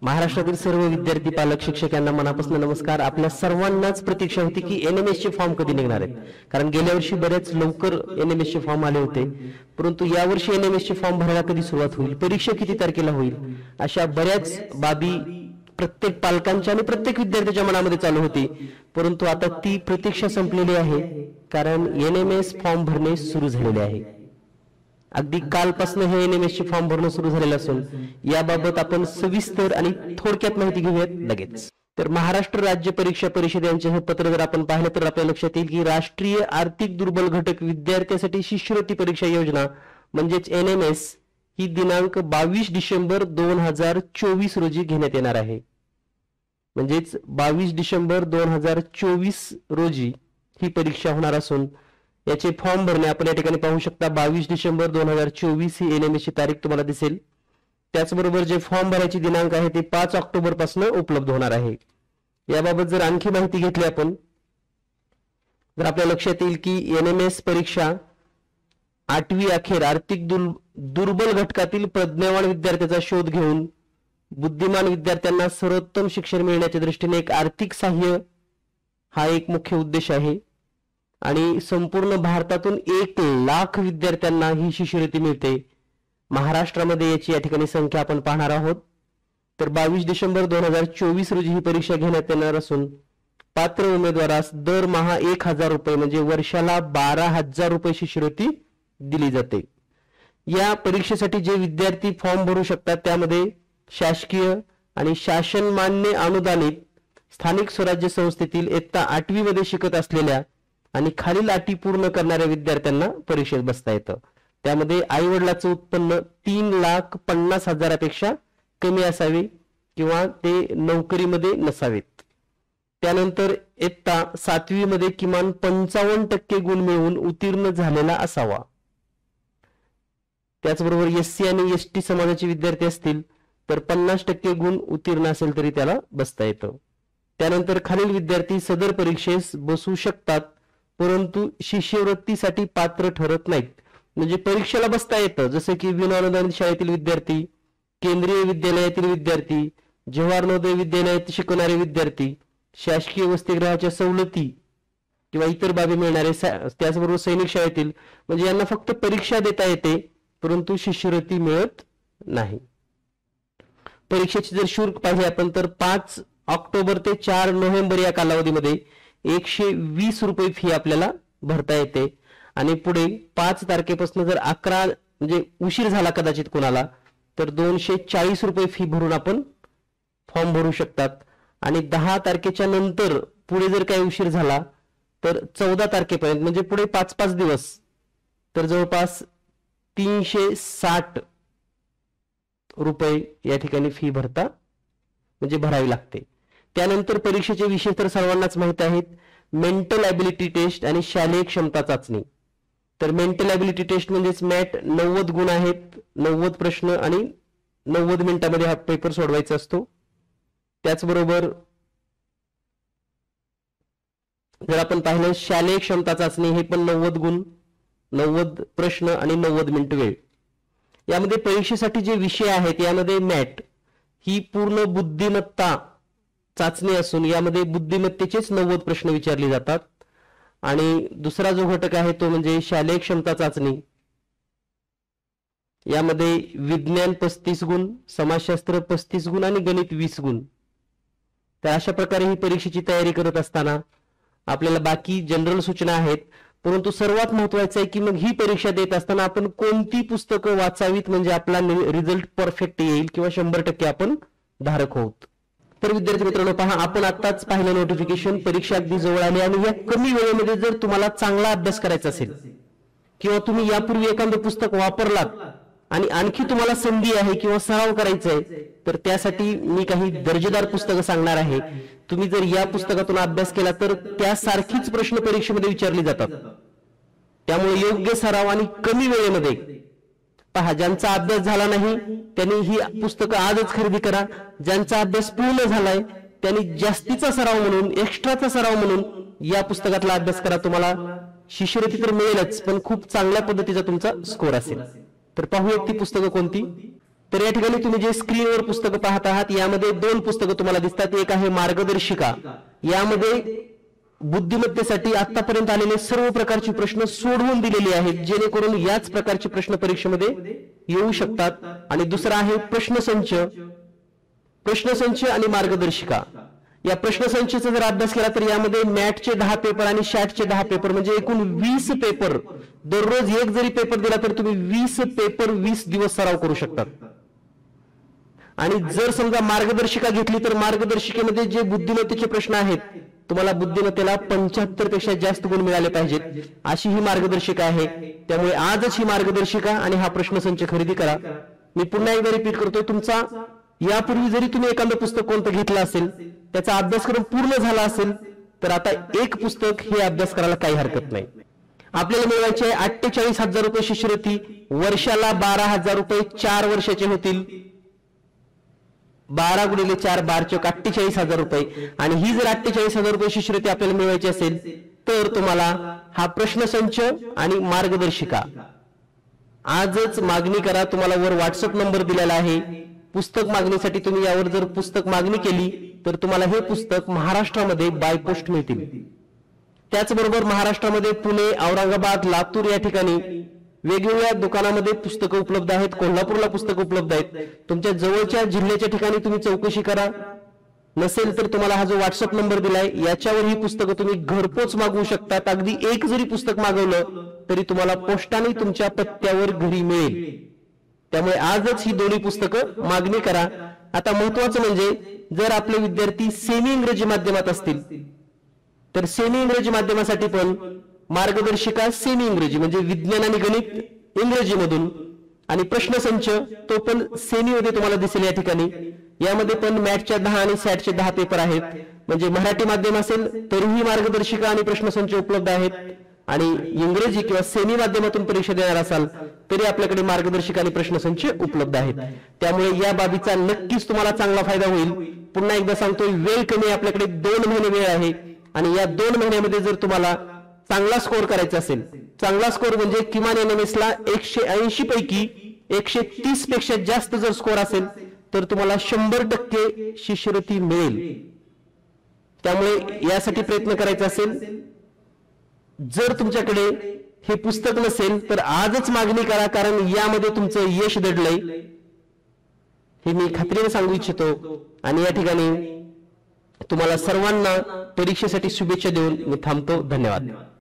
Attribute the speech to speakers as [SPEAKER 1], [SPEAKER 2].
[SPEAKER 1] महाराष्ट्रातील सर्व विद्यार्थी पालक शिक्षक यांना मनापासून नमस्कार। आपल्या सर्वांनाच प्रतीक्षा होती की एनएमएस चे फॉर्म कधी निघणार आहेत, कारण गेल्या वर्षी बरेच लवकर एनएमएस चे फॉर्म आले होते, परंतु यावर्षी एनएमएस चे फॉर्म भरायला कधी सुरुवात होईल, परीक्षा किती तारखेला होईल, अशा बऱ्याच बाबी प्रत्येक पालकांच्या आणि प्रत्येक विद्यार्थ्याच्या मनामध्ये चालू होती। परंतु आता ती प्रतीक्षा संपलेली आहे, कारण एनएमएस फॉर्म भरणे सुरू झालेले आहे। अगदी कालपासून हे एनएमएस चे फॉर्म भरणं सुरू झालेलं असून याबाबत आपण सविस्तर आणि थोडक्यात माहिती घेऊयात लगेच। तर महाराष्ट्र राज्य परीक्षा परिषद यांचे हे पत्र जर आपण पाहिलं तर आपल्या लक्षात येईल की राष्ट्रीय आर्थिक दुर्बल घटक विद्यार्थ्यांसाठी शिष्यवृत्ती परीक्षा योजना म्हणजेच एनएमएस ही दिनांक 22 डिसेंबर 2024 रोजी घेण्यात येणार आहे। म्हणजेच 22 डिसेंबर 2024 रोजी ही परीक्षा होणार असून याचे फॉर्म भरणे आपण या ठिकाणी पाहू शकता। 22 डिसेंबर 2024 ही एनएमएस ची तारीख तुम्हाला दिसेल। त्याचबरोबर जे फॉर्म भरायची दिनांक आहे ते 5 ऑक्टोबर पासून उपलब्ध होणार आहे। याबाबत जर आणखी माहिती घेतली आपण तर आपल्या लक्षात येईल की एनएमएस परीक्षा 8वी अखेर आर्थिक दुर्बल घटकातील प्रज्ञावान विद्यार्थ्याचा शोध घेऊन बुद्धिमान विद्यार्थ्यांना सर्वोत्तम शिक्षण मिळण्याच्या दृष्टीने एक आर्थिक सहाय्य हा एक मुख्य उद्देश आहे आणि संपूर्ण भारतातून 1 लाख विद्यार्थ्यांना ही शिष्यवृत्ती मिळते। महाराष्ट्रामध्ये याची या ठिकाणी संख्या आपण पाहणार आहोत। तर 22 डिसेंबर 2024 रोजी ही परीक्षा घेण्यात येणार असून पात्र उमेदवारास दरमहा 1000 रुपये म्हणजे वर्षाला 12,000 रुपये शिष्यवृत्ती दिली जाते। या परीक्षेसाठी जे विद्यार्थी फॉर्म भरू शकतात त्यामध्ये शासकीय आणि शासन मान्य अनुदानित स्थानिक स्वराज्य संस्थेतील इयत्ता 8वी मध्ये शिकत असलेल्या आणि खालील अटी पूर्ण करणाऱ्या विद्यार्थ्यांना परीक्षेत बसता येतं। त्यामध्ये आई वडिलांचं उत्पन्न 3,50,000पेक्षा कमी असावे किंवा ते नोकरीमध्ये नसावेत। त्यानंतर इयत्ता 7वी मध्ये किमान 55% गुण मिळवून उत्तीर्ण झालेला असावा। त्याचबरोबर एससी आणि एसटी समाजाचे विद्यार्थी असतील तर 50% गुण उत्तीर्ण असेल तरी त्याला बसता येतं। त्यानंतर खालील विद्यार्थी सदर परीक्षेस बसू शकतात परंतु शिष्यवृत्तीसाठी पात्र ठरत नाहीत। म्हणजे परीक्षेला बसता येतं जसे की विनाअनुदानित शाळेतील विद्यार्थी, केंद्रीय विद्यालयातील विद्यार्थी, जवाहर नवोदय विद्यालयात शिकवणारे विद्यार्थी, शासकीय वसतिगृहाच्या सवलती किंवा इतर बाबी मिळणारे, त्याचबरोबर सैनिक शाळेतील, म्हणजे यांना फक्त परीक्षा देता येते परंतु शिष्यवृत्ती मिळत नाही। परीक्षेचे जर शुल्क पाहिले आपण तर 5 ऑक्टोबर ते 4 नोव्हेंबर या कालावधीमध्ये 120 रुपये फी आपल्याला भरता येते आणि पुढे 5 तारखेपासून जर 11 म्हणजे उशीर झाला कदाचित कोणाला तर 240 रुपये फी भरून आपण फॉर्म भरू शकतात आणि 10 तारखेच्या नंतर पुढे जर काही उशीर झाला तर 14 तारखेपर्यंत म्हणजे पुढे 5-5 दिवस तर जवळपास 360 रुपये या ठिकाणी फी भरावी लागते। त्यानंतर परीक्षेचे विषय तर सर्वांनाच माहित आहेत, मेंटल ॲबिलिटी टेस्ट आणि शालेय क्षमता चाचणी। तर मेंटल ॲबिलिटी टेस्ट म्हणजेच मॅट 90 गुण आहेत, 90 प्रश्न आणि 90 मिनिटांमध्ये हा पेपर सोडवायचा असतो। त्याचबरोबर जर आपण पाहिलं शालेय क्षमता चाचणी हे पण 90 गुण, 90 प्रश्न आणि 90 मिनिट वेळ। यामध्ये परीक्षेसाठी जे विषय आहेत यामध्ये मॅट ही पूर्ण बुद्धिमत्ता चाचणी असून यामध्ये बुद्धिमत्तेचेच 90 प्रश्न विचारले जातात आणि दुसरा जो घटक आहे तो म्हणजे शालेय क्षमता चाचणी। यामध्ये विज्ञान 35 गुण, समाजशास्त्र 35 गुण आणि गणित 20 गुण। तर अशा प्रकारे ही परीक्षेची तयारी करत असताना आपल्याला बाकी जनरल सूचना आहेत, परंतु सर्वात महत्त्वाचं आहे की मग ही परीक्षा देत असताना आपण कोणती पुस्तकं वाचावीत म्हणजे आपला रिझल्ट परफेक्ट येईल किंवा 100% आपण धारक होत। तर विद्यार्थी मित्रांनो पहा, आपण आताच पाहिलं नोटिफिकेशन, परीक्षा अगदी जवळ आली आणि या कमी वेळेमध्ये जर तुम्हाला चांगला अभ्यास करायचा असेल किंवा तुम्ही यापूर्वी एखादं पुस्तक वापरलात आणि आणखी तुम्हाला संधी आहे किंवा सराव करायचा आहे तर त्यासाठी मी काही दर्जेदार पुस्तकं सांगणार आहे। तुम्ही जर या पुस्तकातून अभ्यास केला तर त्यासारखीच प्रश्न परीक्षेमध्ये विचारले जातात। त्यामुळे योग्य सराव आणि कमी वेळेमध्ये पहा, ज्यांचा अभ्यास झाला नाही त्यांनी ही पुस्तकं आजच खरेदी करा, ज्यांचा अभ्यास पूर्ण झालाय त्यांनी जास्तीचा सराव म्हणून, एक्स्ट्राचा सराव म्हणून या पुस्तकातला अभ्यास करा। तुम्हाला शिष्यवृत्ती तर मिळेलच पण खूप चांगल्या पद्धतीचा तुमचा स्कोर असेल। तर पाहूया ती पुस्तकं कोणती। तर या ठिकाणी तुम्ही जे स्क्रीनवर पुस्तकं पाहत आहात यामध्ये दोन पुस्तकं तुम्हाला दिसतात. एक आहे मार्गदर्शिका. यामध्ये बुद्धिमत्तेसाठी आतापर्यंत आलेले सर्व प्रकारचे प्रश्न सोडवून दिलेले आहेत, जेणेकरून याच प्रकारचे प्रश्न परीक्षेमध्ये येऊ शकतात. आणि दुसरा आहे प्रश्नसंच. प्रश्नसंच आणि मार्गदर्शिका या प्रश्नसंचचा जर अभ्यास केला तर यामध्ये मॅटचे 10 पेपर आणि शॅटचे 10 पेपर म्हणजे एकूण 20 पेपर. दररोज एक जरी पेपर दिला तर तुम्ही 20 पेपर 20 दिवस सराव करू शकतात. आणि जर समजा मार्गदर्शिका घेतली तर मार्गदर्शिकेमध्ये जे बुद्धिमत्तेचे प्रश्न आहेत, तुम्हाला बुद्धिमत्तेला 75 पेक्षा जास्त गुण मिळाले पाहिजेत, अशी ही मार्गदर्शिका आहे. त्यामुळे आजच ही मार्गदर्शिका आणि हा प्रश्नसंच खरेदी करा. मी पुन्हा एकदा रिपीट करतोय, तुमचा यापूर्वी जरी तुम्ही एखादं पुस्तक कोणतं घेतलं असेल, त्याचा अभ्यासक्रम पूर्ण झाला असेल, तर आता एक पुस्तक हे अभ्यास करायला काही हरकत नाही. आपल्याला मिळवायचे 48,000 रुपये शिष्यवृत्ती. वर्षाला 12,000 रुपये 4 वर्षाचे होतील. 12 गुणिले 4 12 48,000 रुपये. आणि ही जर 48,000 रुपये शिष्यवृत्ती आपल्याला मिळवायची असेल तर तुम्हाला हा प्रश्नसंच आणि मार्गदर्शिका आजच मागणी करा. तुम्हाला वर व्हॉट्सअप नंबर दिलेला आहे. पुस्तक मागणीसाठी तुम्ही यावर जर पुस्तक मागणी केली तर तुम्हाला हे पुस्तक महाराष्ट्रामध्ये बाय पोस्ट मिळतील. त्याचबरोबर महाराष्ट्रामध्ये पुणे, औरंगाबाद, लातूर या ठिकाणी वेगवेगळ्या दुकानामध्ये पुस्तकं उपलब्ध आहेत. कोल्हापूरला पुस्तकं उपलब्ध आहेत. तुमच्या जवळच्या जिल्ह्याच्या ठिकाणी तुम्ही चौकशी करा. नसेल तर तुम्हाला हा जो व्हॉट्सअप नंबर दिलाय याच्यावर ही पुस्तकं तुम्ही घरपोच मागवू शकतात. अगदी एक जरी पुस्तक मागवलं तरी तुम्हाला पोस्टाने तुमच्या पत्त्यावर घरी मिळेल. त्यामुळे आजच ही दोन्ही पुस्तकं मागणी करा. आता महत्वाचं म्हणजे जर आपले विद्यार्थी सेमी इंग्रजी माध्यमात असतील तर सेमी इंग्रजी माध्यमासाठी पण मार्गदर्शिका सेमी इंग्रजी म्हणजे विज्ञान आणि गणित इंग्रजीमधून आणि प्रश्नसंच तो पण सेमी मध्ये तुम्हाला दिसेल या ठिकाणी. यामध्ये पण मॅथच्या 10 आणि सॅटचे 10 पेपर आहेत. म्हणजे मराठी माध्यम असेल तरीही मार्गदर्शिका आणि प्रश्नसंच उपलब्ध आहेत. आणि इंग्रजी किंवा सेमी माध्यमातून परीक्षा देणार असाल तरी आपल्याकडे मार्गदर्शिका आणि प्रश्नसंच उपलब्ध आहेत. त्यामुळे या बाबीचा नक्कीच तुम्हाला चांगला फायदा होईल. पुन्हा एकदा सांगतोय, वेळ कमी आहे, आपल्याकडे 2 महिने वेळ आहे. आणि या 2 महिन्यामध्ये जर तुम्हाला चांगला स्कोर करायचा असेल, चांगला स्कोर म्हणजे किमान NMS ला 180 पैकी 130 पेक्षा जास्त जर स्कोर असेल तर तुम्हाला 100% शिष्यवृत्ती मिळेल. त्यामुळे यासाठी प्रयत्न करायचा असेल, जर तुमच्याकडे हे पुस्तक नसेल तर आजच मागणी करा, कारण यामध्ये तुमचं यश दडलंय हे मी खात्रीने सांगू इच्छितो. आणि या ठिकाणी तुम्हाला सर्वांना परीक्षेसाठी शुभेच्छा देऊन मी थांबतो. धन्यवाद.